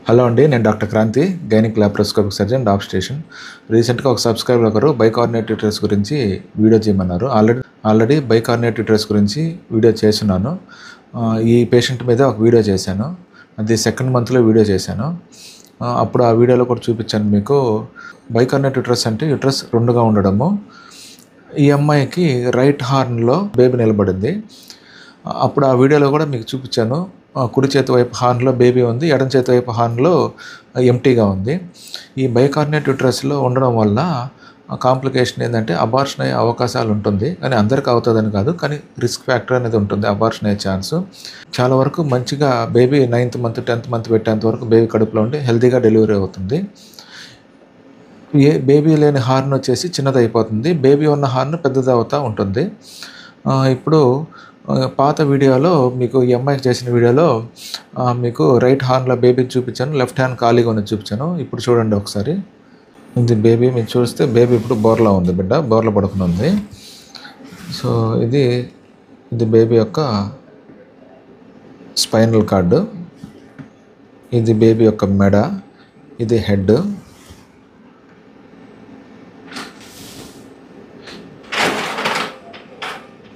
Hello అండి, నేను doctor Kranthi, gynaec laparoscopic surgeon, డాబ్ స్టేషన్. రీసెంట్గా ఒక సబ్స్క్రైబర్ ఒకరు బైకార్నేట్ యూట్రస్ గురించి వీడియో చేయమన్నారు. ఆల్రెడీ బైకార్నేట్ యూట్రస్ గురించి వీడియో చేస్తున్నాను. ఈ పేషెంట్ మీద ఒక వీడియో చేశాను. అది సెకండ్ మంత్లో వీడియో చేశాను. అప్పుడు ఆ వీడియోలో కూడా చూపించాను మీకు. బైకార్నేట్ యూట్రస్ అంటే యూట్రస్ రెండుగా ఉండడము. ఈ అమ్మాయికి రైట్ హార్న్లో బేబీ నిలబడింది. అప్పుడు ఆ వీడియోలో కూడా మీకు చూపించాను. కుడి చేతి వైపు హార్న్లో బేబీ ఉంది, ఎడమ చేతి వైపు హార్న్లో ఎంటీగా ఉంది. ఈ బైకార్నేట్ యూట్రస్లో ఉండడం వల్ల కాంప్లికేషన్ ఏంటంటే అబార్షన్ అయ్యే అవకాశాలు ఉంటుంది. కానీ అందరికీ అవుతుందని కాదు, కానీ రిస్క్ ఫ్యాక్టర్ అనేది ఉంటుంది, అబార్షన్ అయ్యే ఛాన్స్. చాలా వరకు మంచిగా baby 9th month 10th month పెట్టేంత వరకు బేబీ కడుపులో ఉండి హెల్తీగా డెలివరీ అవుతుంది. బేబీ లేని హార్న్ వచ్చేసి చిన్నది అయిపోతుంది, బేబీ ఉన్న హార్న్ పెద్దది అవుతూ ఉంటుంది. ఇప్పుడు పాత వీడియోలో మీకు ఈ అమ్మాయికి చేసిన వీడియోలో మీకు రైట్ హ్యాండ్లో బేబీకి చూపించాను, లెఫ్ట్ హ్యాండ్ ఖాళీగా ఉన్నది చూపించాను. ఇప్పుడు చూడండి ఒకసారి. ఇది బేబీ, మీరు చూస్తే బేబీ ఇప్పుడు బోర్లా ఉంది, బిడ్డ బోర్ల పడుకుని ఉంది. సో ఇది బేబీ యొక్క స్పైనల్ కార్డు, ఇది బేబీ యొక్క మెడ, ఇది హెడ్,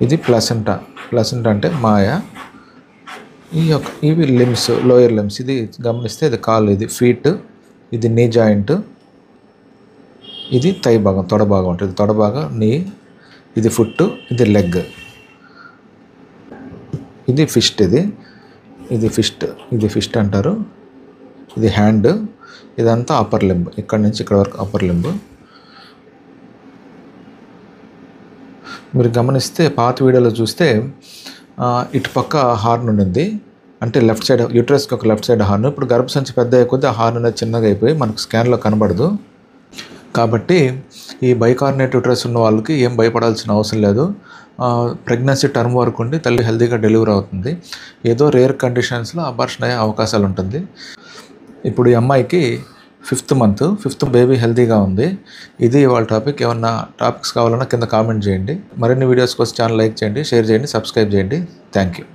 ఇది ప్లసెంటా. ప్లసెంటా అంటే మాయ. ఇవి లిమ్స్, లోయర్ లిమ్స్. ఇది గమనిస్తే ఇది కాలు, ఇది ఫీట్, ఇది నీ జాయింట్, ఇది థై భాగం, తొడ భాగం ఉంటుంది, తొడ భాగం నీ, ఇది ఫుట్, ఇది లెగ్, ఇది ఫిస్ట్, ఇది ఫిస్ట్ అంటారు, ఇది హ్యాండ్, ఇదంతా అప్పర్ లింబ్, ఇక్కడ నుంచి ఇక్కడ వరకు అప్పర్ లింబ్. మీరు గమనిస్తే పాత వీడియోలో చూస్తే ఇటుపక్క హార్న్ ఉండింది, అంటే లెఫ్ట్ సైడ్ యూట్రస్కి ఒక లెఫ్ట్ సైడ్ హార్న్. ఇప్పుడు గర్భసంచి పెద్ద అయిపోతే ఆ హార్న్ అనేది చిన్నగా అయిపోయి మనకు స్కాన్లో కనబడదు. కాబట్టి ఈ బైకార్నేట్ యూట్రస్ ఉన్న వాళ్ళకి ఏం భయపడాల్సిన అవసరం లేదు. ప్రెగ్నెన్సీ టర్మ్ వరకు ఉండి తల్లి హెల్తీగా డెలివరీ అవుతుంది. ఏదో రేర్ కండిషన్స్లో అబార్షన్ అయ్యే అవకాశాలు ఉంటుంది. ఇప్పుడు ఈ అమ్మాయికి 5th మంత్ బేబీ హెల్తీగా ఉంది. ఇది వాళ్ళ టాపిక్. ఏమన్నా టాపిక్స్ కావాలన్నా కింద కామెంట్ చేయండి. మరిన్ని వీడియోస్ కోసం ఛానల్ లైక్ చేయండి, షేర్ చేయండి, సబ్స్క్రైబ్ చేయండి. Thank you.